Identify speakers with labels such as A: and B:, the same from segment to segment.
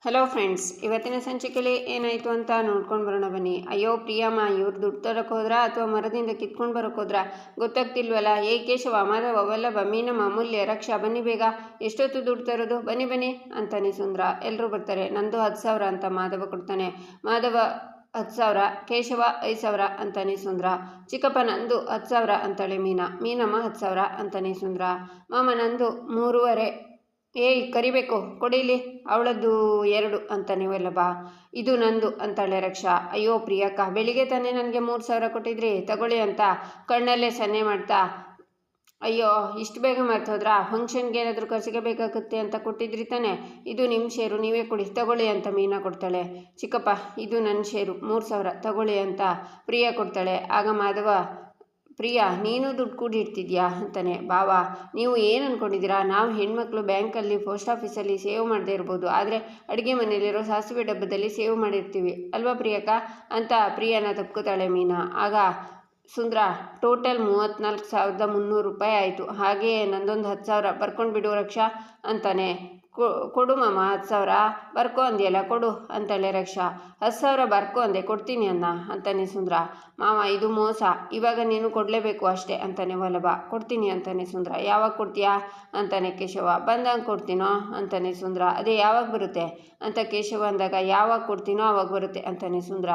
A: Hello friends, ಇವತ್ತಿನ ಸಂಚಿಕೆಯಲ್ಲಿ ಏನಾಯಿತು ಅಂತ ನೋಡ್ಕೊಂಡು ಬರೋಣ ಬನ್ನಿ. ಅಯ್ಯೋ ಪ್ರಿಯಮ್ಮ, ಇವ್ರು ದುಡ್ಡು ತರಕ್ಕೆ ಹೋದ್ರಾ ಅಥವಾ ಮರದಿಂದ ಕಿತ್ಕೊಂಡು ಬರೋಕೆ ಹೋದ್ರಾ ಗೊತ್ತಾಗ್ತಿಲ್ವಲ್ಲ. ಏ ಕೇಶವ, ಮಾಧವ, ವಲ್ಲಭ, ಮೀನಮ್ಮ, ಅಮೂಲ್ಯ, ರಕ್ಷಾ, ಬನ್ನಿ ಬೇಗ. ಎಷ್ಟೊತ್ತು ದುಡ್ಡು ತರೋದು, ಬನ್ನಿ ಬನ್ನಿ ಅಂತಾನೆ ಸುಂದ್ರ. ಎಲ್ಲರೂ ಬರ್ತಾರೆ. ನಂದು 10,000 ಅಂತ ಮಾಧವ ಕೊಡ್ತಾನೆ. ಮಾಧವ 10,000, ಕೇಶವ 5,000 ಅಂತಾನೆ ಸುಂದ್ರ. ಚಿಕ್ಕಪ್ಪ ನಂದು 10,000 ಅಂತಾಳೆ ಮೀನಮ್ಮ 10,000 ಅಂತಾನೆ ಸುಂದ್ರ. ಮಾಮ ನಂದು 3,500. ಏಯ್ ಕರಿಬೇಕು ಕೊಡಿಲಿ, ಅವಳದ್ದು 2 ಅಂತಾನೆ ವಲ್ಲಭ. ಇದು ನಂದು ಅಂತಾಳೆ ರಕ್ಷಾ. ಅಯ್ಯೋ ಪ್ರಿಯಕ್ಕ, ಬೆಳಿಗ್ಗೆ ತಾನೇ ನನಗೆ 3,000 ಕೊಟ್ಟಿದ್ರಿ, ತಗೊಳ್ಳಿ ಅಂತ ಕಣ್ಣಲ್ಲೇ ಸನ್ನೆ ಮಾಡ್ತಾ. ಅಯ್ಯೋ ಇಷ್ಟು ಬೇಗ ಮರ್ತೋದ್ರಾ? ಫಂಕ್ಷನ್ಗೆ ಏನಾದರೂ ಖರ್ಚಿಗೆ ಬೇಕಾಗುತ್ತೆ ಅಂತ ಕೊಟ್ಟಿದ್ರಿ ತಾನೆ. ಇದು ನಿಮ್ಮ ಶೇರು, ನೀವೇ ಕೊಡಿ, ತಗೊಳ್ಳಿ ಅಂತ ಮೀನಾ ಕೊಡ್ತಾಳೆ. ಚಿಕ್ಕಪ್ಪ ಇದು ನನ್ನ ಶೇರು 3,000, ತಗೊಳ್ಳಿ ಅಂತ ಪ್ರಿಯಾ ಕೊಡ್ತಾಳೆ. ಆಗ ಮಾಧವ, ಪ್ರಿಯಾ ನೀನು ದುಡ್ಡು ಕೂಡಿಡ್ತಿದ್ಯಾ ಅಂತಾನೆ. ಬಾವಾ, ನೀವು ಏನು ಅಂದ್ಕೊಂಡಿದ್ದೀರಾ? ನಾವು ಹೆಣ್ಮಕ್ಳು ಬ್ಯಾಂಕಲ್ಲಿ, ಪೋಸ್ಟ್ ಆಫೀಸಲ್ಲಿ ಸೇವ್ ಮಾಡದೇ ಇರ್ಬೋದು, ಆದರೆ ಅಡುಗೆ ಮನೆಯಲ್ಲಿರೋ ಸಾಸಿವೆ ಡಬ್ಬದಲ್ಲಿ ಸೇವ್ ಮಾಡಿರ್ತೀವಿ ಅಲ್ವಾ ಪ್ರಿಯಕ್ಕ ಅಂತ ಪ್ರಿಯಾನ ತಪ್ಕೋತಾಳೆ ಮೀನಾ. ಆಗ ಸುಂದ್ರ, ಟೋಟಲ್ 34,300 ರೂಪಾಯಿ ಆಯಿತು. ಹಾಗೆಯೇ ನಂದೊಂದು 10,000 ಬರ್ಕೊಂಡು ಬಿಡು ರಕ್ಷಾ ಅಂತಾನೆ. ಕೊಡು ಮಾಮ 10,000, ಬರ್ಕೊ ಅಂದ್ಯಲ್ಲ ಕೊಡು ಅಂತಾಳೆ ರಕ್ಷಾ. 10,000 ಬರ್ಕೊ ಅಂದೆ, ಕೊಡ್ತೀನಿ ಅನ್ನ ಅಂತಾನೆ ಸುಂದ್ರ. ಮಾವ ಇದು ಮೋಸ, ಇವಾಗ ನೀನು ಕೊಡಲೇಬೇಕು ಅಷ್ಟೇ ಅಂತಾನೆ ವಲ್ಲಭ. ಕೊಡ್ತೀನಿ ಅಂತಾನೆ ಸುಂದ್ರ. ಯಾವಾಗ ಕೊಡ್ತೀಯಾ ಅಂತಾನೆ ಕೇಶವ. ಬಂದಾಗ ಕೊಡ್ತೀನೋ ಅಂತಾನೆ ಸುಂದ್ರ. ಅದೇ ಯಾವಾಗ ಬರುತ್ತೆ ಅಂತ ಕೇಶವ ಅಂದಾಗ, ಯಾವಾಗ ಕೊಡ್ತೀನೋ ಆವಾಗ ಬರುತ್ತೆ ಅಂತಾನೆ ಸುಂದ್ರ.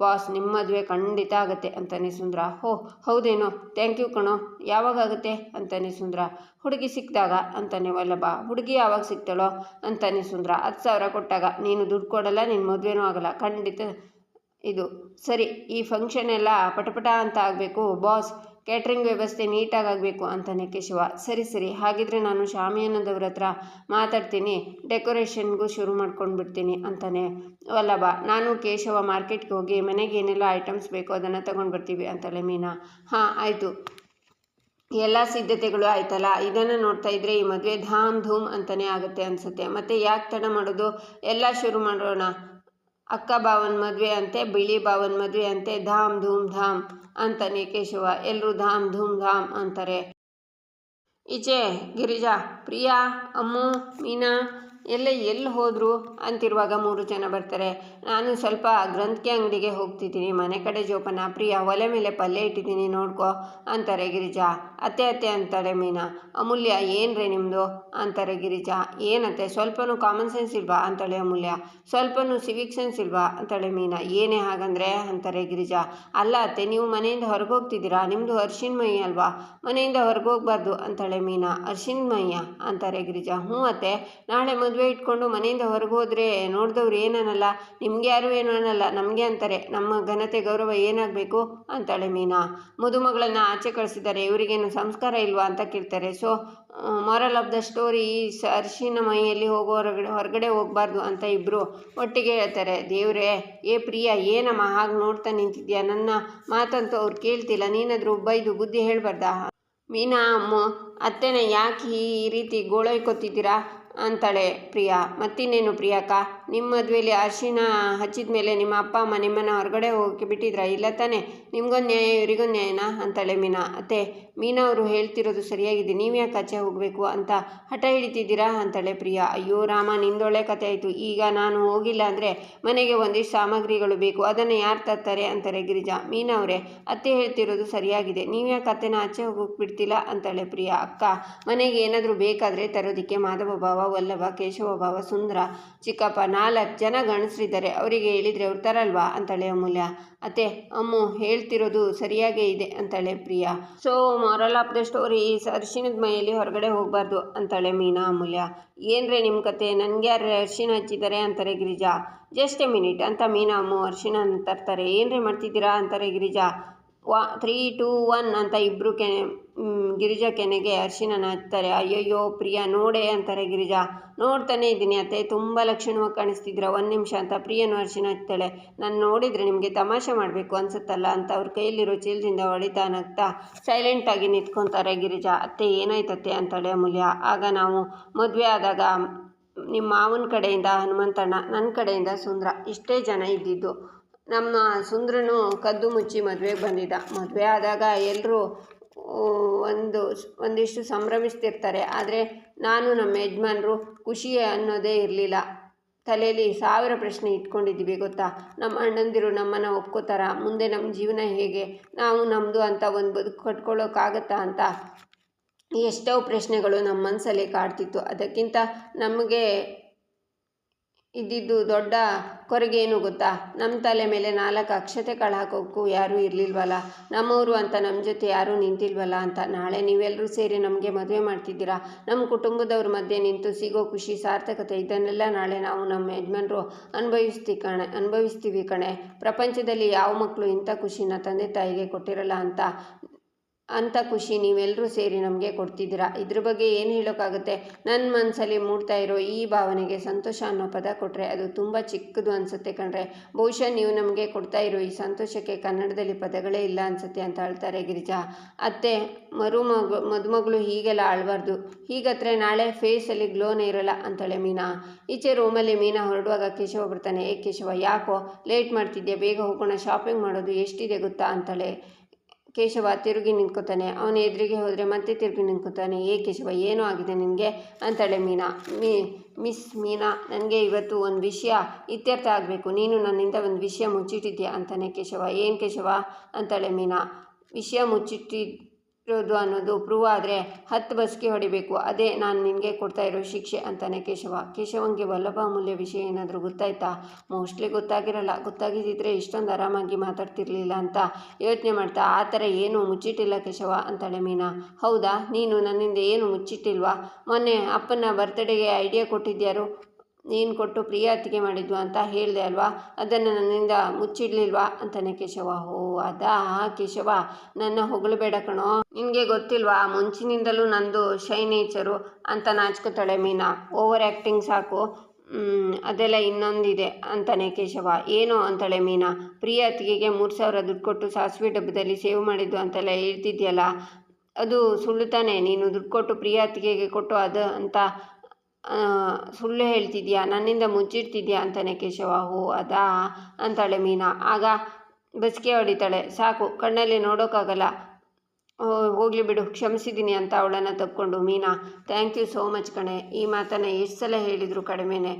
A: ಬಾಸ್, ನಿಮ್ಮ ಮದುವೆ ಖಂಡಿತ ಆಗುತ್ತೆ ಅಂತಾನೆ ಸುಂದ್ರ. ಹೌದೇನೋ, ಥ್ಯಾಂಕ್ ಯು ಕಣೋ. ಯಾವಾಗ ಆಗುತ್ತೆ ಅಂತಾನೆ ಸುಂದ್ರ. ಹುಡುಗಿ ಸಿಕ್ಕಿದಾಗ ಅಂತಾನೆ ವಲ್ಲಭ. ಹುಡುಗಿ ಯಾವಾಗ ಸಿಗ್ತಾಳೋ ಅಂತಾನೆ ಸುಂದ್ರ. 10,000 ಕೊಟ್ಟಾಗ. ನೀನು ದುಡ್ಡು ಕೊಡಲ್ಲ, ನಿನ್ನ ಮದುವೆನೂ ಆಗಲ್ಲ ಖಂಡಿತ. ಇದು ಸರಿ, ಈ ಫಂಕ್ಷನ್ ಎಲ್ಲ ಪಟಪಟ ಅಂತ ಆಗಬೇಕು ಬಾಸ್, ಕ್ಯಾಟ್ರಿಂಗ್ ವ್ಯವಸ್ಥೆ ನೀಟಾಗಿ ಆಗಬೇಕು ಅಂತಾನೆ ಕೇಶವ. ಸರಿ, ಹಾಗಿದ್ರೆ ನಾನು ಶಾಮಿಯಾನದವ್ರ ಹತ್ರ ಮಾತಾಡ್ತೀನಿ, ಡೆಕೋರೇಷನ್ಗೂ ಶುರು ಮಾಡ್ಕೊಂಡು ಬಿಡ್ತೀನಿ ಅಂತಾನೆ ವಲ್ಲಭ. ನಾನು ಕೇಶವ ಮಾರ್ಕೆಟ್ಗೆ ಹೋಗಿ ಮನೆಗೆ ಏನೆಲ್ಲ ಐಟಮ್ಸ್ ಬೇಕೋ ಅದನ್ನು ತಗೊಂಡು ಬರ್ತೀವಿ ಅಂತಾಳೆ ಮೀನಾ. ಹಾಂ ಆಯಿತು, ಎಲ್ಲ ಸಿದ್ಧತೆಗಳು ಆಯ್ತಲ್ಲ. ಇದನ್ನು ನೋಡ್ತಾ ಇದ್ರೆ ಈ ಮದುವೆ ಧಾಮ್ ಧೂಮ್ ಅಂತಾನೆ ಆಗುತ್ತೆ ಅನಿಸುತ್ತೆ. ಮತ್ತೆ ಯಾಕೆ ತಡ ಮಾಡೋದು, ಎಲ್ಲ ಶುರು ಮಾಡೋಣ. ಅಕ್ಕ ಬಾವನ ಮದುವೆ ಅಂತೆ, ಬಿಳಿ ಬಾವನ ಮದುವೆ ಅಂತೆ, ಧಾಮ್ ಧೂಮ್ ಧಾಮ್ ಅಂತಾನೆ ಕೇಶವ. ಎಲ್ಲರೂ ಧಾಮ್ ಧೂಮ್ ಧಾಮ್ ಅಂತಾರೆ. ಈಚೆ ಗಿರಿಜಾ, ಪ್ರಿಯಾ, ಅಮ್ಮು, ಮೀನಾ ಎಲ್ಲಿ ಹೋದ್ರು ಅಂತಿರುವಾಗ 3 ಜನ ಬರ್ತಾರೆ. ನಾನು ಸ್ವಲ್ಪ ಗ್ರಂಥಿಗೆ ಅಂಗಡಿಗೆ ಹೋಗ್ತಿದ್ದೀನಿ, ಮನೆ ಕಡೆ ಜೋಪಾನ. ಪ್ರಿಯಾ, ಒಲೆ ಮೇಲೆ ಪಲ್ಯ ಇಟ್ಟಿದ್ದೀನಿ ನೋಡ್ಕೊ ಅಂತಾರೆ ಗಿರಿಜಾ. ಅತ್ತೆ ಅಂತಾಳೆ ಮೀನಾ. ಅಮೂಲ್ಯ, ಏನ್ರಿ ನಿಮ್ಮದು ಅಂತಾರೆ ಗಿರಿಜಾ. ಏನತ್ತೆ, ಸ್ವಲ್ಪನೂ ಕಾಮನ್ ಸೆನ್ಸ್ ಇಲ್ವಾ ಅಂತಾಳೆ ಅಮೂಲ್ಯ. ಸ್ವಲ್ಪನೂ ಸಿವಿಕ್ ಸೆನ್ಸ್ ಇಲ್ವಾ ಅಂತಾಳೆ ಮೀನಾ. ಏನೇ ಹಾಗಂದ್ರೆ ಅಂತಾರೆ ಗಿರಿಜಾ. ಅಲ್ಲ ಅತ್ತೆ, ನೀವು ಮನೆಯಿಂದ ಹೊರಗೆ ಹೋಗ್ತಿದ್ದೀರಾ, ನಿಮ್ಮದು ಅರ್ಶಿನ ಮೈ ಅಲ್ವಾ, ಮನೆಯಿಂದ ಹೊರಗೆ ಹೋಗ್ಬಾರ್ದು ಅಂತಾಳೆ ಮೀನಾ. ಅರ್ಶಿನ ಮೈಯ ಅಂತಾರೆ ಗಿರಿಜಾ. ಹ್ಞೂ ಅತ್ತೆ, ನಾಳೆ ಮದುವೆ ಇಟ್ಕೊಂಡು ಮನೆಯಿಂದ ಹೊರಗೆ ಹೋದರೆ ನೋಡಿದವ್ರು ಏನನ್ನಲ್ಲ, ನಿಮ್ಗೆ ಯಾರು ಏನು ಅನ್ನಲ್ಲ, ನಮಗೆ ಅಂತಾರೆ. ನಮ್ಮ ಘನತೆ ಗೌರವ ಏನಾಗಬೇಕು ಅಂತಾಳೆ ಮೀನಾ. ಮದುಮಗಳನ್ನು ಆಚೆ ಕಳಿಸಿದ್ದಾರೆ, ಇವರಿಗೇನು ಸಂಸ್ಕಾರ ಇಲ್ವಾ ಅಂತ ಕೇಳ್ತಾರೆ. So moral of the story, ಅರಿಶಿನ ಮೈಯಲ್ಲಿ ಹೊರಗಡೆ ಹೋಗಬಾರ್ದು ಅಂತ ಇಬ್ಬರು ಒಟ್ಟಿಗೆ ಹೇಳ್ತಾರೆ. ದೇವ್ರೇ, ಏ ಪ್ರಿಯಾ ಏನಮ್ಮ ಹಾಗೆ ನೋಡ್ತಾ ನಿಂತಿದ್ಯಾ, ನನ್ನ ಮಾತಂತೂ ಅವ್ರು ಕೇಳ್ತಿಲ್ಲ, ನೀನಾದರೂ ಬೈದು ಬುದ್ಧಿ ಹೇಳ್ಬಾರ್ದಾ. ಮೀನಾ, ಅಮ್ಮ ಅತ್ತೆನ ಯಾಕೆ ಈ ರೀತಿ ಗೋಳೈಕೊತಿದ್ದೀರಾ ಅಂತಾಳೆ ಪ್ರಿಯಾ. ಮತ್ತಿನ್ನೇನು ಪ್ರಿಯಾಕ್ಕ, ನಿಮ್ಮ ಮದುವೆಯಲ್ಲಿ ಅರಿಶಿನ ಹಚ್ಚಿದ ಮೇಲೆ ನಿಮ್ಮ ಅಪ್ಪ ಅಮ್ಮ ನಿಮ್ಮನ್ನು ಹೊರಗಡೆ ಹೋಗೋಕ್ಕೆ ಬಿಟ್ಟಿದ್ರಾ? ಇಲ್ಲ ತಾನೆ, ನಿಮ್ಗೊಂದು ನ್ಯಾಯ ಇವರಿಗೊಂದು ನ್ಯಾಯನಾ ಅಂತಾಳೆ ಮೀನಾ. ಅತ್ತೆ, ಮೀನಾ ಅವರು ಹೇಳ್ತಿರೋದು ಸರಿಯಾಗಿದೆ, ನೀವು ಯಾಕೆ ಆಚೆ ಹೋಗಬೇಕು ಅಂತ ಹಠ ಹಿಡಿತಿದ್ದೀರಾ ಅಂತಾಳೆ ಪ್ರಿಯಾ. ಅಯ್ಯೋ ರಾಮ, ನಿಂದೊಳ್ಳೆ ಕತೆ ಆಯಿತು. ಈಗ ನಾನು ಹೋಗಿಲ್ಲ ಅಂದರೆ ಮನೆಗೆ ಒಂದಿಷ್ಟು ಸಾಮಗ್ರಿಗಳು ಬೇಕು, ಅದನ್ನು ಯಾರು ತರ್ತಾರೆ ಅಂತಾರೆ ಗಿರಿಜಾ. ಮೀನಾ ಅವರೇ, ಅತ್ತೆ ಹೇಳ್ತಿರೋದು ಸರಿಯಾಗಿದೆ, ನೀವು ಯಾಕೆ ಅತ್ತೆನ ಆಚೆ ಹೋಗೋಕೆ ಬಿಡ್ತಿಲ್ಲ ಅಂತಾಳೆ ಪ್ರಿಯಾ. ಅಕ್ಕ, ಮನೆಗೆ ಏನಾದರೂ ಬೇಕಾದರೆ ತರೋದಕ್ಕೆ ಮಾಧವ ಭಾವ, ವಲ್ಲಭ, ಕೇಶವ ಭಾವ, ಸುಂದ್ರ, ಚಿಕ್ಕಪ್ಪ 4 ಜನ ಗಂಡಸರಿದ್ದಾರೆ, ಅವರಿಗೆ ಹೇಳಿದರೆ ಅವ್ರು ತರಲ್ವಾ ಅಂತಾಳೆ ಅಮೂಲ್ಯ. ಅತ್ತೆ, ಅಮ್ಮು ಹೇಳ್ತಿರೋದು ಸರಿಯಾಗೇ ಇದೆ ಅಂತಾಳೆ Priya. So moral of the story, ಅರಿಶಿಣದ ಮೈಯಲ್ಲಿ ಹೊರಗಡೆ ಹೋಗಬಾರ್ದು ಅಂತಾಳೆ ಮೀನಾ. ಅಮೂಲ್ಯ, ಏನ್ರೇ ನಿಮ್ಮ ಕತೆ, ನನಗೆ ಯಾರು ಅರಿಶಿಣ ಹಚ್ಚಿದ್ದಾರೆ ಅಂತಾರೆ ಗಿರಿಜಾ. ಜಸ್ಟ್ ಎ ಮಿನಿಟ್ ಅಂತ ಮೀನಾ ಅಮ್ಮು ಅರಿಶಿಣ ತರ್ತಾರೆ. ಏನ್ರೇ ಮಾಡ್ತಿದ್ದೀರಾ ಅಂತಾರೆ ಗಿರಿಜಾ. 3, 2, 1 ಅಂತ ಇಬ್ಬರು ಗಿರಿಜಾ ಕೆನೆಗೆ ಅರಿಶಿನ ಹಚ್ತಾರೆ. ಅಯ್ಯಯ್ಯೋ ಪ್ರಿಯಾ ನೋಡೆ ಅಂತಾರೆ ಗಿರಿಜಾ. ನೋಡ್ತಾನೆ ಇದ್ದೀನಿ ಅತ್ತೆ, ತುಂಬ ಲಕ್ಷಣವಾಗಿ ಕಾಣಿಸ್ತಿದ್ದೀರಾ, 1 ನಿಮಿಷ ಅಂತ ಪ್ರಿಯನು ಅರಿಶಿನ ಹಚ್ತಾಳೆ. ನಾನು ನೋಡಿದರೆ ನಿಮಗೆ ತಮಾಷೆ ಮಾಡಬೇಕು ಅನ್ಸುತ್ತಲ್ಲ ಅಂತ ಅವ್ರ ಕೈಯಲ್ಲಿರೋ ಚೀಲದಿಂದ ಹೊಡಿತಾ ನಗ್ತಾ ಸೈಲೆಂಟಾಗಿ ನಿಂತ್ಕೊತಾರೆ ಗಿರಿಜಾ. ಅತ್ತೆ ಏನಾಯ್ತತ್ತೆ ಅಂತಾಳೆ ಅಮೂಲ್ಯ. ಆಗ ನಾವು ಮದುವೆ ಆದಾಗ ನಿಮ್ಮ ಮಾವನ ಕಡೆಯಿಂದ ಹನುಮಂತಣ್ಣ, ನನ್ನ ಕಡೆಯಿಂದ ಸುಂದ್ರ, ಇಷ್ಟೇ ಜನ ಇದ್ದಿದ್ದು. ನಮ್ಮ ಸುಂದ್ರನು ಕದ್ದು ಮುಚ್ಚಿ ಮದುವೆಗೆ ಬಂದಿದ್ದ. ಮದುವೆ ಆದಾಗ ಎಲ್ಲರೂ ಒಂದಿಷ್ಟು ಸಂಭ್ರಮಿಸ್ತಿರ್ತಾರೆ, ಆದರೆ ನಾನು ನಮ್ಮ ಯಜಮಾನರು ಖುಷಿ ಅನ್ನೋದೇ ಇರಲಿಲ್ಲ. ತಲೆಯಲ್ಲಿ 1000 ಪ್ರಶ್ನೆ ಇಟ್ಕೊಂಡಿದ್ದೀವಿ ಗೊತ್ತಾ. ನಮ್ಮ ಅಣ್ಣಂದಿರು ನಮ್ಮನ್ನು ಒಪ್ಕೋತಾರ, ಮುಂದೆ ನಮ್ಮ ಜೀವನ ಹೇಗೆ, ನಾವು ನಮ್ಮದು ಅಂತ ಒಂದು ಬದುಕು ಕಟ್ಕೊಳ್ಳೋಕ್ಕಾಗತ್ತಾ ಅಂತ ಎಷ್ಟೋ ಪ್ರಶ್ನೆಗಳು ನಮ್ಮ ಮನಸ್ಸಲ್ಲಿ ಕಾಡ್ತಿತ್ತು. ಅದಕ್ಕಿಂತ ನಮಗೆ ಇದ್ದಿದ್ದು ದೊಡ್ಡ ಕೊರಗೆ ಏನು ಗೊತ್ತಾ, ನಮ್ಮ ತಲೆ ಮೇಲೆ 4 ಅಕ್ಷತೆ ಕಾಳು ಹಾಕೋಕ್ಕೂ ಯಾರೂ ಇರಲಿಲ್ವಲ್ಲ, ನಮ್ಮವರು ಅಂತ ನಮ್ಮ ಜೊತೆ ಯಾರೂ ನಿಂತಿಲ್ವಲ್ಲ ಅಂತ. ನಾಳೆ ನೀವೆಲ್ಲರೂ ಸೇರಿ ನಮಗೆ ಮದುವೆ ಮಾಡ್ತಿದ್ದೀರಾ, ನಮ್ಮ ಕುಟುಂಬದವ್ರ ಮಧ್ಯೆ ನಿಂತು ಸಿಗೋ ಖುಷಿ ಸಾರ್ಥಕತೆ ಇದನ್ನೆಲ್ಲ ನಾಳೆ ನಾವು ನಮ್ಮ ಯಜಮಾನರು ಅನುಭವಿಸ್ತೀವಿ ಕಣೆ. ಪ್ರಪಂಚದಲ್ಲಿ ಯಾವ ಮಕ್ಕಳು ಇಂಥ ಖುಷಿನ ತಂದೆ ತಾಯಿಗೆ ಕೊಟ್ಟಿರಲ್ಲ ಅಂಥ ಖುಷಿ ನೀವೆಲ್ಲರೂ ಸೇರಿ ನಮಗೆ ಕೊಡ್ತಿದ್ದೀರಾ. ಇದ್ರ ಬಗ್ಗೆ ಏನು ಹೇಳೋಕ್ಕಾಗುತ್ತೆ. ನನ್ನ ಮನಸ್ಸಲ್ಲಿ ಮೂಡ್ತಾ ಇರೋ ಈ ಭಾವನೆಗೆ ಸಂತೋಷ ಅನ್ನೋ ಪದ ಕೊಟ್ಟರೆ ಅದು ತುಂಬ ಚಿಕ್ಕದು ಅನಿಸುತ್ತೆ ಕಣ್ರೆ. ಬಹುಶಃ ನೀವು ನಮಗೆ ಕೊಡ್ತಾ ಇರೋ ಈ ಸಂತೋಷಕ್ಕೆ ಕನ್ನಡದಲ್ಲಿ ಪದಗಳೇ ಇಲ್ಲ ಅನಿಸುತ್ತೆ ಅಂತ ಹೇಳ್ತಾರೆ ಗಿರಿಜಾ. ಅತ್ತೆ, ಮದುಮಗಳು ಹೀಗೆಲ್ಲ ಆಳಬಾರ್ದು, ಹೀಗತ್ರೆ ನಾಳೆ ಫೇಸಲ್ಲಿ ಗ್ಲೋನೇ ಇರಲ್ಲ ಅಂತಾಳೆ ಮೀನಾ. ಈಚೆ ರೂಮಲ್ಲಿ ಮೀನಾ ಹೊರಡುವಾಗ ಕೇಶವ ಬರ್ತಾನೆ. ಕೇಶವ, ಯಾಕೋ ಲೇಟ್ ಮಾಡ್ತಿದ್ಯಾ, ಬೇಗ ಹೋಗೋಣ, ಶಾಪಿಂಗ್ ಮಾಡೋದು ಎಷ್ಟಿದೆ ಗೊತ್ತಾ ಅಂತಾಳೆ. ಕೇಶವ ತಿರುಗಿ ನಿಂತ್ಕೋತಾನೆ. ಅವನ ಎದುರಿಗೆ ಹೋದರೆ ಮತ್ತೆ ತಿರುಗಿ ನಿಂತ್ಕೋತಾನೆ. ಕೇಶವ, ಏನೂ ಆಗಿದೆ ನಿನಗೆ ಅಂತಾಳೆ ಮೀನಾ. ಮಿಸ್ ಮೀನಾ, ನನಗೆ ಇವತ್ತು ಒಂದು ವಿಷಯ ಇತ್ಯರ್ಥ ಆಗಬೇಕು, ನೀನು ನನ್ನಿಂದ ಒಂದು ವಿಷಯ ಮುಚ್ಚಿಟ್ಟಿದ್ಯಾ ಅಂತಾನೆ ಕೇಶವ. ಏನು ಕೇಶವ ಅಂತಾಳೆ ಮೀನಾ. ವಿಷಯ ಮುಚ್ಚಿಟ್ಟಿರೋದು ಅನ್ನೋದು ಪ್ರೂವ್ ಆದರೆ 10 ಬಸ್ಗೆ ಹೊಡಿಬೇಕು, ಅದೇ ನಾನು ನಿನಗೆ ಕೊಡ್ತಾ ಇರೋ ಶಿಕ್ಷೆ ಅಂತಾನೆ ಕೇಶವ. ಕೇಶವಂಗೆ ವಲ್ಲಭ ಅಮೂಲ್ಯ ವಿಷಯ ಏನಾದರೂ ಗೊತ್ತಾಯ್ತಾ? ಮೋಸ್ಟ್ಲಿ ಗೊತ್ತಾಗಿರಲ್ಲ, ಗೊತ್ತಾಗಿದ್ದಿದ್ರೆ ಇಷ್ಟೊಂದು ಆರಾಮಾಗಿ ಮಾತಾಡ್ತಿರ್ಲಿಲ್ಲ ಅಂತ ಯೋಚನೆ ಮಾಡ್ತಾ, ಆ ಥರ ಏನು ಮುಚ್ಚಿಟ್ಟಿಲ್ಲ ಕೇಶವ ಅಂತಾಳೆ ಮೀನಾ. ಹೌದಾ, ನೀನು ನನ್ನಿಂದ ಏನು ಮುಚ್ಚಿಟ್ಟಿಲ್ವಾ? ಮೊನ್ನೆ ಅಪ್ಪನ ಬರ್ತ್ಡೇಗೆ ಐಡಿಯಾ ಕೊಟ್ಟಿದ್ಯಾರು? ನೀನು ಕೊಟ್ಟು ಪ್ರಿಯ ಅತ್ತಿಗೆ ಮಾಡಿದ್ದು ಅಂತ ಹೇಳಿದೆ ಅಲ್ವಾ, ಅದನ್ನು ನನ್ನಿಂದ ಮುಚ್ಚಿಡ್ಲಿಲ್ವಾ ಅಂತಾನೆ ಕೇಶವ. ಅದಾ ಕೇಶವ, ನನ್ನ ಹೊಗಳಬೇಡ ಕಣೋ, ನಿನಗೆ ಗೊತ್ತಿಲ್ವಾ, ಮುಂಚಿನಿಂದಲೂ ನಂದು ಶೈ ನೇಚರು ಅಂತ ನಾಚ್ಕೋತಾಳೆ ಮೀನಾ. ಓವರ್ ಆ್ಯಕ್ಟಿಂಗ್ ಸಾಕು, ಅದೆಲ್ಲ ಇನ್ನೊಂದಿದೆ ಅಂತಾನೆ ಕೇಶವ. ಏನು ಅಂತಾಳೆ ಮೀನಾ. ಪ್ರಿಯ ಅತ್ತಿಗೆಗೆ 3000 ದುಡ್ಡು ಕೊಟ್ಟು ಸಾಸಿವೆ ಡಬ್ಬದಲ್ಲಿ ಸೇವ್ ಮಾಡಿದ್ದು ಅಂತೆಲ್ಲ ಹೇಳ್ತಿದ್ಯಲ್ಲ, ಅದು ಸುಳ್ಳು ತಾನೆ? ನೀನು ದುಡ್ಡು ಕೊಟ್ಟು ಪ್ರಿಯ ಅತ್ತಿಗೆಗೆ ಕೊಟ್ಟು ಅದು ಅಂತ ಸುಳ್ಳು ಹೇಳ್ತಿದ್ಯಾ, ನನ್ನಿಂದ ಮುಚ್ಚಿಡ್ತಿದ್ಯಾ ಅಂತಾನೆ ಕೇಶವ. ಅದಾ ಅಂತಾಳೆ ಮೀನಾ. ಆಗ ಬಸ್ಗೆ ಹೊಡಿತಾಳೆ. ಸಾಕು, ಕಣ್ಣಲ್ಲಿ ನೋಡೋಕ್ಕಾಗಲ್ಲ, ಹೋಗಲಿ ಬಿಡು, ಕ್ಷಮಿಸಿದ್ದೀನಿ ಅಂತ ಅವಳನ್ನು ತಕ್ಕೊಂಡು ಮೀನಾ. ಥ್ಯಾಂಕ್ ಯು ಸೋ ಮಚ್ ಕಣೆ, ಈ ಮಾತನ್ನು ಎಷ್ಟು ಸಲ ಹೇಳಿದ್ರು ಕಡಿಮೆನೆ,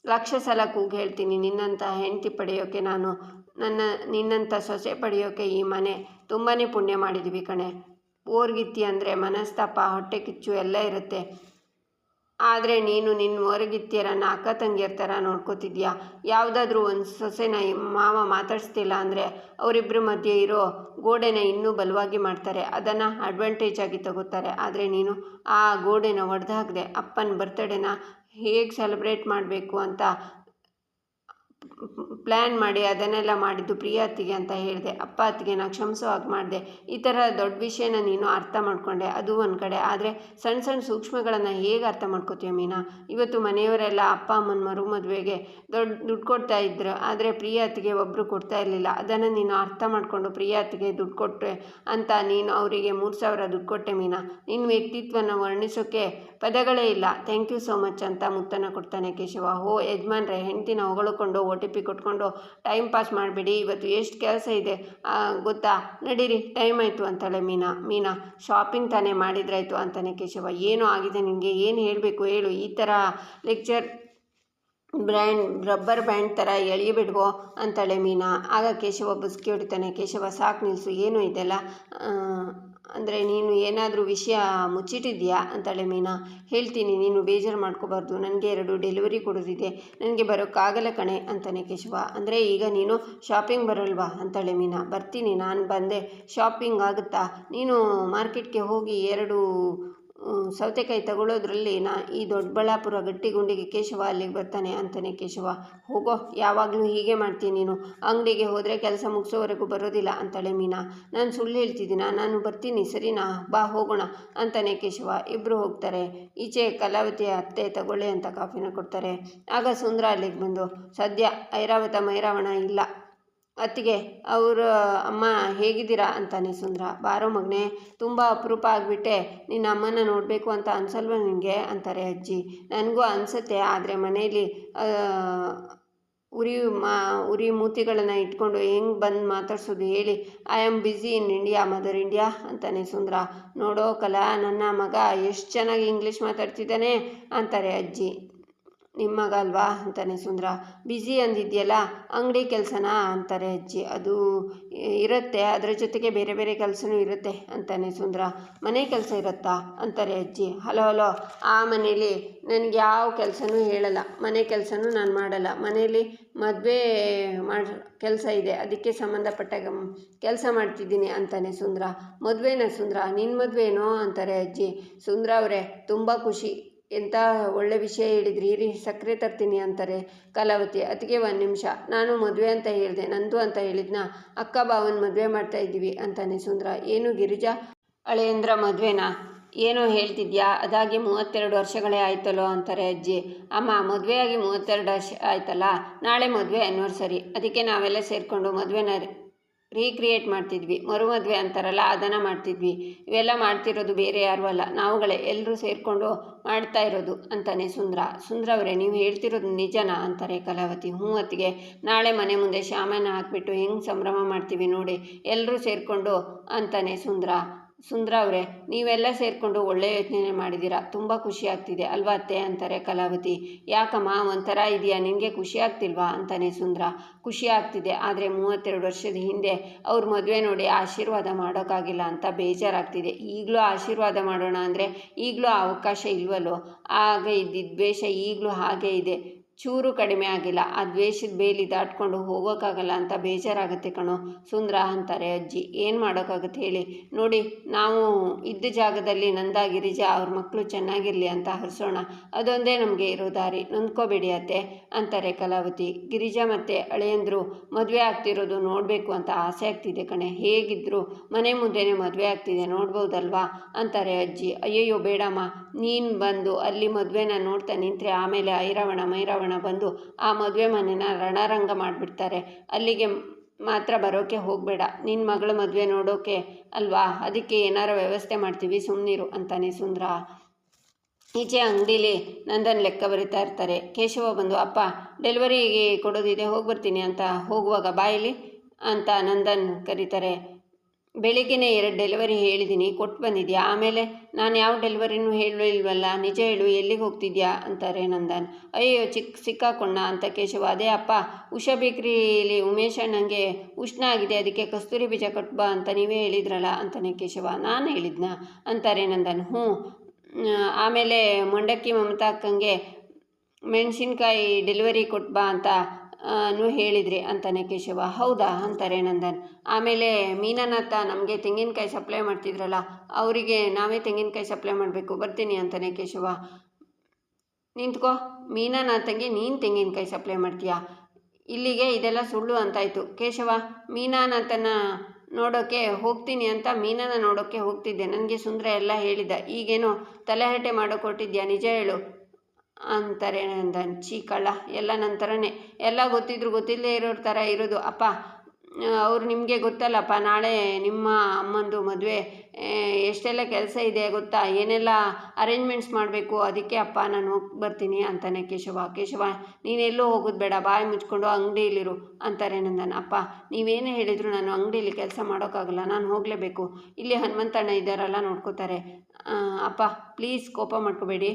A: 1,00,000 ಸಲ ಕೂಗಿ ಹೇಳ್ತೀನಿ. ನಿನ್ನಂಥ ಹೆಂಡತಿ ಪಡೆಯೋಕ್ಕೆ ನಿನ್ನಂಥ ಸೊಸೆ ಪಡೆಯೋಕ್ಕೆ ಈ ಮನೆ ತುಂಬಾ ಪುಣ್ಯ ಮಾಡಿದ್ವಿ ಕಣೆ. ಓರ್ಗಿತ್ತಿ ಅಂದರೆ ಮನಸ್ತಾಪ, ಹೊಟ್ಟೆ ಕಿಚ್ಚು ಎಲ್ಲ ಇರುತ್ತೆ, ಆದರೆ ನೀನು ನಿನ್ನ ಹೊರಗಿತ್ತಿಯರನ್ನು ಅಕ್ಕ ತಂಗಿಯರ ಥರ ನೋಡ್ಕೋತಿದ್ಯಾ. ಯಾವುದಾದ್ರೂ ಒಂದು ಸೊಸೆನ ಮಾವ ಮಾತಾಡಿಸ್ತಿಲ್ಲ ಅಂದರೆ ಅವರಿಬ್ಬರ ಮಧ್ಯೆ ಇರೋ ಗೋಡೆನ ಇನ್ನೂ ಬಲವಾಗಿ ಮಾಡ್ತಾರೆ, ಅದನ್ನು ಅಡ್ವಾಂಟೇಜ್ ಆಗಿ ತಗೋತಾರೆ. ಆದರೆ ನೀನು ಆ ಗೋಡೆನ ಒಡೆದಾಕ್ದೆ. ಅಪ್ಪನ ಬರ್ತ್ಡೇನ ಹೇಗೆ ಸೆಲೆಬ್ರೇಟ್ ಮಾಡಬೇಕು ಅಂತ ಪ್ಲ್ಯಾನ್ ಮಾಡಿ ಅದನ್ನೆಲ್ಲ ಮಾಡಿದ್ದು ಪ್ರಿಯ ಅತ್ತಿಗೆ ಅಂತ ಹೇಳಿದೆ. ಅಪ್ಪ ಅತ್ತಿಗೆನ ಕ್ಷಮಿಸೋ ಹಾಗೆ ಮಾಡಿದೆ. ಈ ಥರ ದೊಡ್ಡ ವಿಷಯನ ನೀನು ಅರ್ಥ ಮಾಡ್ಕೊಂಡೆ, ಅದು ಒಂದು ಕಡೆ. ಆದರೆ ಸಣ್ಣ ಸಣ್ಣ ಸೂಕ್ಷ್ಮಗಳನ್ನು ಹೇಗೆ ಅರ್ಥ ಮಾಡ್ಕೋತೀಯ ಮೀನಾ? ಇವತ್ತು ಮನೆಯವರೆಲ್ಲ ಅಪ್ಪ ಅಮ್ಮನ ಮದುವೆಗೆ ದುಡ್ಡು ಕೊಡ್ತಾ ಇದ್ರು, ಆದರೆ ಪ್ರಿಯ ಅತ್ತಿಗೆ ಒಬ್ಬರು ಕೊಡ್ತಾ ಇರಲಿಲ್ಲ. ಅದನ್ನು ನೀನು ಅರ್ಥ ಮಾಡಿಕೊಂಡು ಪ್ರಿಯ ಅತ್ತಿಗೆ ದುಡ್ಡು ಕೊಟ್ಟೆ ಅಂತ ನೀನು ಅವರಿಗೆ 3000 ದುಡ್ಡು ಕೊಟ್ಟೆ ಮೀನಾ. ನಿನ್ನ ವ್ಯಕ್ತಿತ್ವನ ವರ್ಣಿಸೋಕ್ಕೆ ಪದಗಳೇ ಇಲ್ಲ. ಥ್ಯಾಂಕ್ ಯು ಸೋ ಮಚ್ ಅಂತ ಮುತ್ತನ್ನು ಕೊಡ್ತಾನೆ ಕೇಶವ. ಯಜಮಾನ್ರೆ, ಹೆಂಡ್ತಿನ ಹೊಗಳಿಕೊಂಡು OTP ಕೊಟ್ಕೊಂಡು ಟೈಮ್ ಪಾಸ್ ಮಾಡಬೇಡಿ, ಇವತ್ತು ಎಷ್ಟು ಕೆಲಸ ಇದೆ ಗೊತ್ತಾ, ನಡೀರಿ, ಟೈಮ್ ಆಯಿತು ಅಂತಾಳೆ ಮೀನಾ. ಶಾಪಿಂಗ್ ತಾನೇ ಮಾಡಿದ್ರಾಯ್ತು ಅಂತಾನೆ ಕೇಶವ. ಏನು ಆಗಿದೆ ನಿನಗೆ, ಏನು ಹೇಳಬೇಕು ಹೇಳು, ಈ ಥರ ಲೆಕ್ಚರ್ ರಬ್ಬರ್ ಬ್ಯಾಂಡ್ ಥರ ಎಳೆಯಬಿಡ್ವೋ ಅಂತಾಳೆ ಮೀನಾ. ಆಗ ಕೇಶವ ಬುಸ್ಕಿ ಹೊಡಿತಾನೆ. ಕೇಶವ, ಸಾಕು ನಿಲ್ಲಿಸು, ಏನು ಇದೆಲ್ಲ, ಅಂದರೆ ನೀನು ಏನಾದರೂ ವಿಷಯ ಮುಚ್ಚಿಟ್ಟಿದ್ಯಾ ಅಂತಾಳೆ ಮೀನಾ. ಹೇಳ್ತೀನಿ, ನೀನು ಬೇಜಾರು ಮಾಡ್ಕೋಬಾರ್ದು, ನನಗೆ 2 ಡೆಲಿವರಿ ಕೊಡೋದಿದೆ, ನನಗೆ ಬರೋಕ್ಕಾಗಲ್ಲ ಕಣೆ ಅಂತಾನೆ ಕೇಶವ. ಅಂದರೆ ಈಗ ನೀನು ಶಾಪಿಂಗ್ ಬರಲ್ವಾ ಅಂತಾಳೆ ಮೀನಾ. ಬರ್ತೀನಿ, ನಾನು ಬಂದೆ, ಶಾಪಿಂಗ್ ಆಗುತ್ತಾ? ನೀನು ಮಾರ್ಕೆಟ್ಗೆ ಹೋಗಿ 2 ಸೌತೆಕಾಯಿ ತಗೊಳ್ಳೋದ್ರಲ್ಲಿ ಈ ದೊಡ್ಡಬಳ್ಳಾಪುರ ಗಟ್ಟಿಗುಂಡಿಗೆ ಕೇಶವ ಅಲ್ಲಿಗೆ ಬರ್ತಾನೆ ಅಂತಾನೆ ಕೇಶವ. ಹೋಗೋ, ಯಾವಾಗಲೂ ಹೀಗೆ ಮಾಡ್ತೀನಿ ನೀನು, ಅಂಗಡಿಗೆ ಹೋದರೆ ಕೆಲಸ ಮುಗಿಸೋವರೆಗೂ ಬರೋದಿಲ್ಲ ಅಂತಾಳೆ ಮೀನಾ. ನಾನು ಸುಳ್ಳು ಹೇಳ್ತಿದ್ದೀನಾ? ನಾನು ಬರ್ತೀನಿ, ಸರಿನಾ, ಬಾ ಹೋಗೋಣ ಅಂತಾನೆ ಕೇಶವ. ಇಬ್ಬರು ಹೋಗ್ತಾರೆ. ಈಚೆ ಕಲಾವತಿ ಅತ್ತೆ ತಗೊಳ್ಳಿ ಅಂತ ಕಾಫಿನ ಕೊಡ್ತಾರೆ. ಆಗ ಸುಂದರ ಅಲ್ಲಿಗೆ ಬಂದು, ಸದ್ಯ ಮೈರಾವಣ ಇಲ್ಲ ಅತ್ತಿಗೆ, ಅವರ ಅಮ್ಮ ಹೇಗಿದ್ದೀರಾ ಅಂತಾನೆ ಸುಂದರ. ಬಾರೋ ಮಗನೇ, ತುಂಬ ಅಪರೂಪ ಆಗಿಬಿಟ್ಟೆ, ನಿನ್ನ ಅಮ್ಮನ ನೋಡಬೇಕು ಅಂತ ಅನ್ಸಲ್ವ ನಿನಗೆ ಅಂತಾರೆ ಅಜ್ಜಿ. ನನಗೂ ಅನಿಸುತ್ತೆ, ಆದರೆ ಮನೆಯಲ್ಲಿ ಉರಿ ಮೂತಿಗಳನ್ನು ಇಟ್ಕೊಂಡು ಹೆಂಗೆ ಬಂದು ಮಾತಾಡ್ಸೋದು ಹೇಳಿ. I am busy in India, mother India ಅಂತಾನೆ ಸುಂದರ. ನೋಡೋ ಕಲಾ, ನನ್ನ ಮಗ ಎಷ್ಟು ಚೆನ್ನಾಗಿ ಇಂಗ್ಲೀಷ್ ಮಾತಾಡ್ತಿದ್ದಾನೆ ಅಂತಾರೆ ಅಜ್ಜಿ. ನಿಮ್ಮ ಮಗ ಅಲ್ವಾ ಅಂತಾನೆ ಸುಂದರ. ಬ್ಯುಸಿ ಅಂದಿದ್ಯಲ್ಲ, ಅಂಗಡಿ ಕೆಲಸನಾ ಅಂತಾರೆ ಅಜ್ಜಿ. ಅದು ಇರುತ್ತೆ, ಅದರ ಜೊತೆಗೆ ಬೇರೆ ಬೇರೆ ಕೆಲಸನೂ ಇರುತ್ತೆ ಅಂತಾನೆ ಸುಂದರ. ಮನೆ ಕೆಲಸ ಇರುತ್ತಾ ಅಂತಾರೆ ಅಜ್ಜಿ. ಹಲೋ ಹಲೋ, ಆ ಮನೇಲಿ ನನಗೆ ಯಾವ ಕೆಲಸನೂ ಹೇಳಲ್ಲ, ಮನೆ ಕೆಲಸನೂ ನಾನು ಮಾಡಲ್ಲ. ಮನೇಲಿ ಮದುವೆ ಕೆಲಸ ಇದೆ, ಅದಕ್ಕೆ ಸಂಬಂಧಪಟ್ಟ ಕೆಲಸ ಮಾಡ್ತಿದ್ದೀನಿ ಅಂತಾನೆ ಸುಂದರ. ಮದುವೆನಾ ಸುಂದರ, ನಿನ್ನ ಮದುವೆನೋ ಅಂತಾರೆ ಅಜ್ಜಿ. ಸುಂದರ ಅವರೇ, ತುಂಬ ಖುಷಿ, ಎಂಥ ಒಳ್ಳೆ ವಿಷಯ ಹೇಳಿದ್ರಿ, ಇರಿ ಸಕ್ಕರೆ ತರ್ತೀನಿ ಅಂತಾರೆ ಕಲಾವತಿ. ಅದಕ್ಕೆ ಒಂದು ನಿಮಿಷ, ನಾನು ಮದುವೆ ಅಂತ ಹೇಳಿದೆ, ನಂದು ಅಂತ ಹೇಳಿದ್ನ, ಅಕ್ಕ ಬಾವನ ಮದುವೆ ಮಾಡ್ತಾ ಇದ್ದೀವಿ ಅಂತಾನೆ ಸುಂದರ. ಏನು ಗಿರಿಜಾ, ಅಳಿಯಂದ್ರ ಮದುವೆನಾ? ಏನೋ ಹೇಳ್ತಿದ್ಯಾ, ಅದಾಗಿ 32 ವರ್ಷಗಳೇ ಆಯ್ತಲ್ಲೋ ಅಂತಾರೆ ಅಜ್ಜಿ. ಅಮ್ಮ, ಮದುವೆಯಾಗಿ 32 ವರ್ಷ ಆಯ್ತಲ್ಲ, ನಾಳೆ ಮದುವೆ ಆ್ಯನಿವರ್ಸರಿ, ಅದಕ್ಕೆ ನಾವೆಲ್ಲ ಸೇರಿಕೊಂಡು ಮದುವೆನ ರೀಕ್ರಿಯೇಟ್ ಮಾಡ್ತಿದ್ವಿ. ಮರುಮದುವೆ ಅಂತಾರಲ್ಲ, ಅದನ್ನು ಮಾಡ್ತಿದ್ವಿ. ಇವೆಲ್ಲ ಮಾಡ್ತಿರೋದು ಬೇರೆ ಯಾರೂ ಅಲ್ಲ, ನಾವುಗಳೇ ಎಲ್ಲರೂ ಸೇರಿಕೊಂಡು ಮಾಡ್ತಾ ಇರೋದು ಅಂತಾನೆ ಸುಂದರ. ಸುಂದರ ಅವರೇ, ನೀವು ಹೇಳ್ತಿರೋದು ನಿಜನಾ ಅಂತಾರೆ ಕಲಾವತಿ. ಹ್ಞೂ ಅತ್ತಿಗೆ, ನಾಳೆ ಮನೆ ಮುಂದೆ ಶಾಮನ ಹಾಕ್ಬಿಟ್ಟು ಹೆಂಗೆ ಸಂಭ್ರಮ ಮಾಡ್ತೀವಿ ನೋಡಿ, ಎಲ್ಲರೂ ಸೇರಿಕೊಂಡು ಅಂತಾನೆ ಸುಂದರ. ಸುಂದರ ಅವರೇ, ನೀವೆಲ್ಲ ಸೇರಿಕೊಂಡು ಒಳ್ಳೆ ಯೋಚನೆ ಮಾಡಿದ್ದೀರಾ, ತುಂಬ ಖುಷಿ ಆಗ್ತಿದೆ ಅಲ್ವಾ ಅತ್ತೆ ಅಂತಾರೆ ಕಲಾವತಿ. ಯಾಕಮ್ಮ, ಒಂಥರ ಇದೆಯಾ, ನಿನಗೆ ಖುಷಿ ಆಗ್ತಿಲ್ವಾ ಅಂತಾನೆ ಸುಂದರ. ಖುಷಿ ಆಗ್ತಿದೆ, ಆದರೆ 32 ವರ್ಷದ ಹಿಂದೆ ಅವ್ರ ಮದುವೆ ನೋಡಿ ಆಶೀರ್ವಾದ ಮಾಡೋಕ್ಕಾಗಿಲ್ಲ ಅಂತ ಬೇಜಾರಾಗ್ತಿದೆ. ಈಗಲೂ ಆಶೀರ್ವಾದ ಮಾಡೋಣ ಅಂದರೆ ಈಗಲೂ ಅವಕಾಶ ಇಲ್ವಲ್ಲೋ? ಆಗ ಇದ್ದಿದ್ದ ದ್ವೇಷ ಈಗಲೂ ಹಾಗೇ ಇದೆ, ಚೂರು ಕಡಿಮೆ ಆಗಿಲ್ಲ. ಆ ದ್ವೇಷದ ಬೇಲಿ ದಾಟ್ಕೊಂಡು ಹೋಗೋಕ್ಕಾಗಲ್ಲ ಅಂತ ಬೇಜಾರಾಗುತ್ತೆ ಕಣೋ ಸುಂದರ ಅಂತಾರೆ ಅಜ್ಜಿ. ಏನು ಮಾಡೋಕ್ಕಾಗುತ್ತೆ ಹೇಳಿ. ನೋಡಿ, ನಾವು ಇದ್ದ ಜಾಗದಲ್ಲಿ ನಂದ ಗಿರಿಜಾ ಅವ್ರ ಮಕ್ಕಳು ಚೆನ್ನಾಗಿರಲಿ ಅಂತ ಹರಿಸೋಣ, ಅದೊಂದೇ ನಮಗೆ ಇರೋ ದಾರಿ, ನೊಂದ್ಕೋಬೇಡಿ ಅತ್ತೆ ಅಂತಾರೆ ಕಲಾವತಿ. ಗಿರಿಜಾ ಮತ್ತು ಅಳಿಯಂದ್ರು ಮದುವೆ ಆಗ್ತಿರೋದು ನೋಡಬೇಕು ಅಂತ ಆಸೆ ಆಗ್ತಿದೆ ಕಣೆ, ಹೇಗಿದ್ರು ಮನೆ ಮುಂದೆನೇ ಮದುವೆ ಆಗ್ತಿದೆ, ನೋಡ್ಬೋದಲ್ವಾ ಅಂತಾರೆ ಅಜ್ಜಿ. ಅಯ್ಯಯ್ಯೋ ಬೇಡಮ್ಮ, ನೀನು ಬಂದು ಅಲ್ಲಿ ಮದುವೆನ ನೋಡ್ತಾ ನಿಂತರೆ ಆಮೇಲೆ ಐರಾವಣ ಮೈರಾವಣ ಬಂದು ಆ ಮದುವೆ ಮನೆನ ರಣರಂಗ ಮಾಡಿಬಿಡ್ತಾರೆ, ಅಲ್ಲಿಗೆ ಮಾತ್ರ ಬರೋಕ್ಕೆ ಹೋಗಬೇಡ, ನಿನ್ನ ಮಗಳ ಮದುವೆ ನೋಡೋಕೆ ಅಲ್ವಾ, ಅದಕ್ಕೆ ಏನಾರ ವ್ಯವಸ್ಥೆ ಮಾಡ್ತೀವಿ, ಸುಮ್ಮನಿರು ಅಂತಾನೆ ಸುಂದರ. ಈಚೆ ಅಂಗಡೀಲಿ ನಂದನ್ ಲೆಕ್ಕ ಬರಿತಾ ಇರ್ತಾರೆ. ಕೇಶವ ಬಂದು, ಅಪ್ಪ ಡೆಲಿವರಿಗೆ ಕೊಡೋದಿದೆ, ಹೋಗ್ಬರ್ತೀನಿ ಅಂತ ಹೋಗುವಾಗ ಬಾಯಿಲಿ ಅಂತ ನಂದನ್ ಕರೀತಾರೆ. ಬೆಳಿಗ್ಗೆನೇ 2 ಡೆಲಿವರಿ ಹೇಳಿದ್ದೀನಿ, ಕೊಟ್ಟು ಬಂದಿದ್ಯಾ? ಆಮೇಲೆ ನಾನು ಯಾವ ಡೆಲಿವರಿನೂ ಹೇಳಿಲ್ವಲ್ಲ, ನಿಜ ಹೇಳು, ಎಲ್ಲಿಗೆ ಹೋಗ್ತಿದ್ಯಾ ಅಂತಾರೆ ನಂದನ್. ಅಯ್ಯೋ ಸಿಕ್ಕಾಕೊಂಡ ಅಂತ ಕೇಶವ. ಅದೇ ಅಪ್ಪ, ಉಷಾ ಬೇಕ್ರಿಲಿ ಉಮೇಶ್ ಅಣ್ಣಂಗೆ ಉಷ್ಣ ಆಗಿದೆ, ಅದಕ್ಕೆ ಕಸ್ತೂರಿ ಬೀಜ ಕಟ್ಬಾ ಅಂತ ನೀವೇ ಹೇಳಿದ್ರಲ್ಲ ಅಂತಾನೆ ಕೇಶವ. ನಾನು ಹೇಳಿದ್ನ ಅಂತಾರೆ ನಂದನ್. ಹ್ಞೂ, ಆಮೇಲೆ ಮಂಡಕ್ಕಿ ಮಮತಾ ಅಕ್ಕಂಗೆ ಮೆಣಸಿನ್ಕಾಯಿ ಡೆಲಿವರಿ ಕೊಟ್ಬಾ ಅಂತ ಹೇಳಿದ್ರಿ ಅಂತಾನೆ ಕೇಶವ. ಹೌದಾ ಅಂತಾರೆ ನಂದನ್. ಆಮೇಲೆ ಮೀನಾನಾಥ ನಮಗೆ ತೆಂಗಿನಕಾಯಿ ಸಪ್ಲೈ ಮಾಡ್ತಿದ್ರಲ್ಲ, ಅವರಿಗೆ ನಾವೇ ತೆಂಗಿನಕಾಯಿ ಸಪ್ಲೈ ಮಾಡಬೇಕು, ಬರ್ತೀನಿ ಅಂತಾನೆ ಕೇಶವ. ನಿಂತ್ಕೋ, ಮೀನಾನಾಥಂಗೆ ನೀನು ತೆಂಗಿನಕಾಯಿ ಸಪ್ಲೈ ಮಾಡ್ತೀಯಾ? ಇಲ್ಲಿಗೆ ಇದೆಲ್ಲ ಸುಳ್ಳು ಅಂತಾಯಿತು. ಕೇಶವ, ಮೀನಾನಾಥನ ನೋಡೋಕ್ಕೆ ಹೋಗ್ತೀನಿ ಅಂತ ಮೀನನ ನೋಡೋಕ್ಕೆ ಹೋಗ್ತಿದ್ದೆ, ನನಗೆ ಸುಂದರ ಎಲ್ಲ ಹೇಳಿದ, ಈಗೇನೋ ತಲೆಹರಟೆ ಮಾಡೋಕೆ ಹೊರಟಿದ್ಯಾ, ನಿಜ ಹೇಳು ಅಂತಾರೆ ನಂದನ್. ಕಳ್ಳ, ಎಲ್ಲ ನನ್ನ ಥರನೇ, ಎಲ್ಲ ಗೊತ್ತಿದ್ರು ಗೊತ್ತಿಲ್ಲದೆ ಇರೋರ ಥರ ಇರೋದು. ಅಪ್ಪ, ಅವ್ರು ನಿಮಗೆ ಗೊತ್ತಲ್ಲಪ್ಪ, ನಾಳೆ ನಿಮ್ಮ ಅಮ್ಮಂದು ಮದುವೆ, ಎಷ್ಟೆಲ್ಲ ಕೆಲಸ ಇದೆ ಗೊತ್ತಾ, ಏನೆಲ್ಲ ಅರೇಂಜ್ಮೆಂಟ್ಸ್ ಮಾಡಬೇಕು, ಅದಕ್ಕೆ ಅಪ್ಪ ನಾನು ಹೋಗಿ ಬರ್ತೀನಿ ಅಂತಾನೆ ಕೇಶವ. ಕೇಶವ, ನೀನೆಲ್ಲೂ ಹೋಗೋದು ಬೇಡ, ಬಾಯಿ ಮುಚ್ಕೊಂಡು ಅಂಗಡಿಯಲ್ಲಿರು ಅಂತಾರೆ ನಂದನ್. ಅಪ್ಪ, ನೀವೇನೇ ಹೇಳಿದ್ರು ನಾನು ಅಂಗಡಿಯಲ್ಲಿ ಕೆಲಸ ಮಾಡೋಕ್ಕಾಗಲ್ಲ, ನಾನು ಹೋಗಲೇಬೇಕು, ಇಲ್ಲಿ ಹನುಮಂತಣ್ಣ ಇದ್ದಾರಲ್ಲ ನೋಡ್ಕೋತಾರೆ. ಅಪ್ಪ ಪ್ಲೀಸ್ ಕೋಪ ಮಾಡ್ಕೋಬೇಡಿ,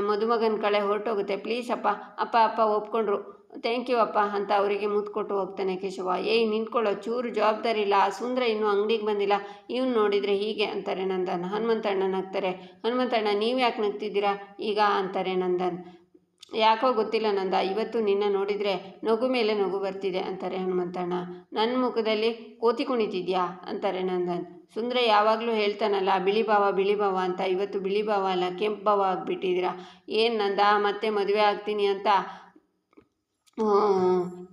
A: ಮದುಮಗನ ಕಳೆ ಹೊರಟೋಗುತ್ತೆ, ಪ್ಲೀಸ್ ಅಪ್ಪ. ಅಪ್ಪ ಅಪ್ಪ ಒಪ್ಕೊಂಡ್ರು, ಥ್ಯಾಂಕ್ ಯು ಅಪ್ಪ ಅಂತ ಅವರಿಗೆ ಮುತ್ತು ಕೊಟ್ಟು ಹೋಗ್ತಾನೆ ಕೇಶವ. ಏಯ್ ನಿಂತ್ಕೊಳ್ಳೋ, ಚೂರು ಜವಾಬ್ದಾರಿ ಇಲ್ಲ, ಆ ಸುಂದರ ಇನ್ನೂ ಅಂಗಡಿಗೆ ಬಂದಿಲ್ಲ, ಇವ್ನು ನೋಡಿದರೆ ಹೀಗೆ ಅಂತಾರೆ ನಂದನ್. ಹನುಮಂತಣ್ಣ ನಗ್ತಾರೆ. ಹನುಮಂತಣ್ಣ, ನೀವು ಯಾಕೆ ನಗ್ತಿದ್ದೀರಾ ಈಗ ಅಂತಾರೆ ನಂದನ್. ಯಾಕೋ ಗೊತ್ತಿಲ್ಲ ನಂದ, ಇವತ್ತು ನಿನ್ನ ನೋಡಿದರೆ ನಗು ಮೇಲೆ ನಗು ಬರ್ತಿದೆ ಅಂತಾರೆ ಹನುಮಂತಣ್ಣ. ನನ್ನ ಮುಖದಲ್ಲಿ ಕೋತಿ ಕುಣಿತಿದ್ಯಾ ಅಂತಾರೆ ನಂದನ್. ಸುಂದರ ಯಾವಾಗಲೂ ಹೇಳ್ತಾನಲ್ಲ ಬಿಳಿ ಭಾವ ಅಂತ, ಇವತ್ತು ಬಿಳಿ ಭಾವ ಅಲ್ಲ ಕೆಂಪು ಭಾವ ಆಗಿಬಿಟ್ಟಿದ್ದೀರಾ. ಏನು ನಂದ, ಮತ್ತೆ ಮದುವೆ ಆಗ್ತೀನಿ ಅಂತ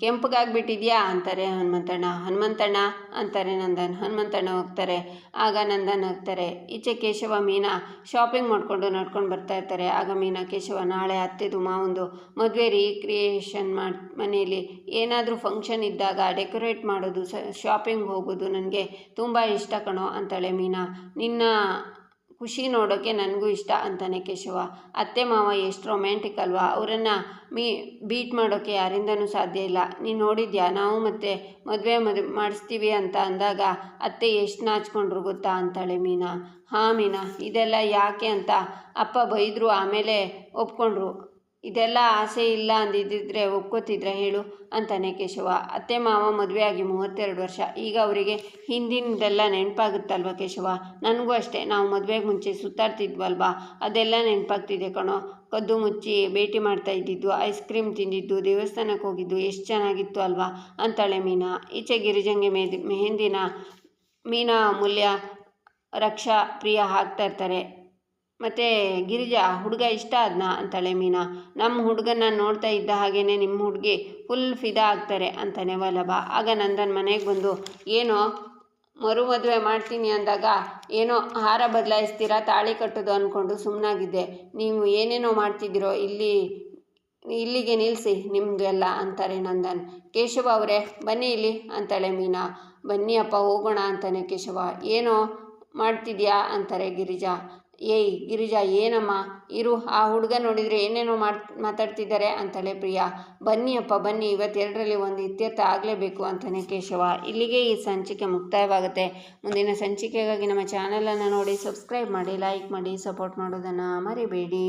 A: ಕೆಂಪಗಾಗ್ಬಿಟ್ಟಿದ್ಯಾ ಅಂತಾರೆ ಹನುಮಂತಣ್ಣ ಅಂತಾರೆ ನಂದನ್. ಹನುಮಂತಣ್ಣ ಹೋಗ್ತಾರೆ. ಆಗ ನಂದನ್ ಹೋಗ್ತಾರೆ. ಈಚೆ ಕೇಶವ ಮೀನಾ ಶಾಪಿಂಗ್ ಮಾಡಿಕೊಂಡು ನಡ್ಕೊಂಡು ಬರ್ತಾ ಇರ್ತಾರೆ. ಆಗ ಮೀನಾ, ಕೇಶವ, ನಾಳೆ ಅತ್ತೆದು ಮಾವಂದು ಮದುವೆ ರೀಕ್ರಿಯೇಷನ್ ಮನೆಯಲ್ಲಿ ಏನಾದರೂ ಫಂಕ್ಷನ್ ಇದ್ದಾಗ ಡೆಕೋರೇಟ್ ಮಾಡೋದು, ಶಾಪಿಂಗ್ ಹೋಗೋದು ನನಗೆ ತುಂಬ ಇಷ್ಟ ಕಣೋ ಅಂತಾಳೆ ಮೀನಾ. ನಿನ್ನ ಖುಷಿ ನೋಡೋಕ್ಕೆ ನನಗೂ ಇಷ್ಟ ಅಂತಾನೆ ಕೇಶವ. ಅತ್ತೆ ಮಾವ ಎಷ್ಟು ರೊಮ್ಯಾಂಟಿಕ್ ಅಲ್ವಾ, ಅವರನ್ನು ಬೀಟ್ ಮಾಡೋಕ್ಕೆ ಯಾರಿಂದನೂ ಸಾಧ್ಯ ಇಲ್ಲ. ನೀನು ನೋಡಿದ್ಯಾ, ನಾವು ಮತ್ತೆ ಮದುವೆ ಮಾಡಿಸ್ತೀವಿ ಅಂತ ಅಂದಾಗ ಅತ್ತೆ ಎಷ್ಟು ನಾಚ್ಕೊಂಡ್ರು ಗೊತ್ತಾ ಅಂತಾಳೆ ಮೀನಾ. ಹಾಂ ಮೀನಾ, ಇದೆಲ್ಲ ಯಾಕೆ ಅಂತ ಅಪ್ಪ ಬೈದರು, ಆಮೇಲೆ ಒಪ್ಕೊಂಡ್ರು. ಇದೆಲ್ಲ ಆಸೆ ಇಲ್ಲ ಅಂದಿದ್ದಿದ್ರೆ ಒಪ್ಕೋತಿದ್ರೆ ಹೇಳು ಅಂತಾನೆ ಕೇಶವ. ಅತ್ತೆ ಮಾವ ಮದುವೆಯಾಗಿ 32 ವರ್ಷ. ಈಗ ಅವರಿಗೆ ಹಿಂದಿನದೆಲ್ಲ ನೆನಪಾಗುತ್ತಲ್ವ ಕೇಶವ? ನನಗೂ ಅಷ್ಟೇ. ನಾವು ಮದುವೆಗೆ ಮುಂಚೆ ಸುತ್ತಾಡ್ತಿದ್ವಲ್ವಾ, ಅದೆಲ್ಲ ನೆನಪಾಗ್ತಿದೆ ಕಣೋ. ಕದ್ದು ಮುಚ್ಚಿ ಭೇಟಿ ಮಾಡ್ತಾ ಇದ್ದಿದ್ದು, ಐಸ್ ಕ್ರೀಮ್ ತಿಂದಿದ್ದು, ದೇವಸ್ಥಾನಕ್ಕೆ ಹೋಗಿದ್ದು ಎಷ್ಟು ಚೆನ್ನಾಗಿತ್ತು ಅಲ್ವಾ ಅಂತಾಳೆ ಮೀನಾ. ಈಚೆ ಗಿರಿಜಂಗೆ ಮೆಹಂದಿನ ಮೀನಾ, ಅಮೂಲ್ಯ, ರಕ್ಷಾ, ಪ್ರಿಯಾ ಹಾಕ್ತಾ ಇರ್ತಾರೆ. ಮತ್ತು ಗಿರಿಜಾ, ಹುಡುಗ ಇಷ್ಟ ಆದ್ನಾ ಅಂತಾಳೆ ಮೀನಾ. ನಮ್ಮ ಹುಡುಗನ ನೋಡ್ತಾ ಇದ್ದ ಹಾಗೇನೆ ನಿಮ್ಮ ಹುಡುಗಿ ಫುಲ್ ಫಿದಾ ಆಗ್ತಾರೆ ಅಂತಾನೆ ವಲ್ಲಭ. ಆಗ ನಂದನ್ ಮನೆಗೆ ಬಂದು, ಏನೋ ಮರು ಮದುವೆ ಮಾಡ್ತೀನಿ ಅಂದಾಗ ಏನೋ ಹಾರ ಬದಲಾಯಿಸ್ತೀರಾ, ತಾಳಿ ಕಟ್ಟೋದು ಅಂದ್ಕೊಂಡು ಸುಮ್ಮನಾಗಿದ್ದೆ. ನೀವು ಏನೇನೋ ಮಾಡ್ತಿದ್ದೀರೋ ಇಲ್ಲಿಗೆ ನಿಲ್ಲಿಸಿ ನಿಮ್ಮದೆಲ್ಲ ಅಂತಾರೆ ನಂದನ್. ಕೇಶವ ಅವರೇ ಬನ್ನಿ ಇಲ್ಲಿ ಅಂತಾಳೆ ಮೀನಾ. ಬನ್ನಿ ಅಪ್ಪ ಹೋಗೋಣ ಅಂತಾನೆ ಕೇಶವ. ಏನೋ ಮಾಡ್ತಿದ್ಯಾ ಅಂತಾರೆ ಗಿರಿಜಾ. ಏಯ್ ಗಿರಿಜಾ, ಏನಮ್ಮ ಇರು, ಆ ಹುಡುಗ ನೋಡಿದರೆ ಏನೇನೋ ಮಾತಾಡ್ತಿದ್ದಾರೆ ಅಂತಾಳೆ ಪ್ರಿಯಾ. ಬನ್ನಿ ಅಪ್ಪ ಬನ್ನಿ, ಇವತ್ತೆರಡರಲ್ಲಿ ಒಂದು ಇತ್ಯರ್ಥ ಆಗಲೇಬೇಕು ಅಂತಾನೆ ಕೇಶವ. ಇಲ್ಲಿಗೆ ಈ ಸಂಚಿಕೆ ಮುಕ್ತಾಯವಾಗುತ್ತೆ. ಮುಂದಿನ ಸಂಚಿಕೆಗಾಗಿ ನಮ್ಮ ಚಾನಲನ್ನು ನೋಡಿ ಸಬ್ಸ್ಕ್ರೈಬ್ ಮಾಡಿ, ಲೈಕ್ ಮಾಡಿ, ಸಪೋರ್ಟ್ ಮಾಡೋದನ್ನು ಮರಿಬೇಡಿ.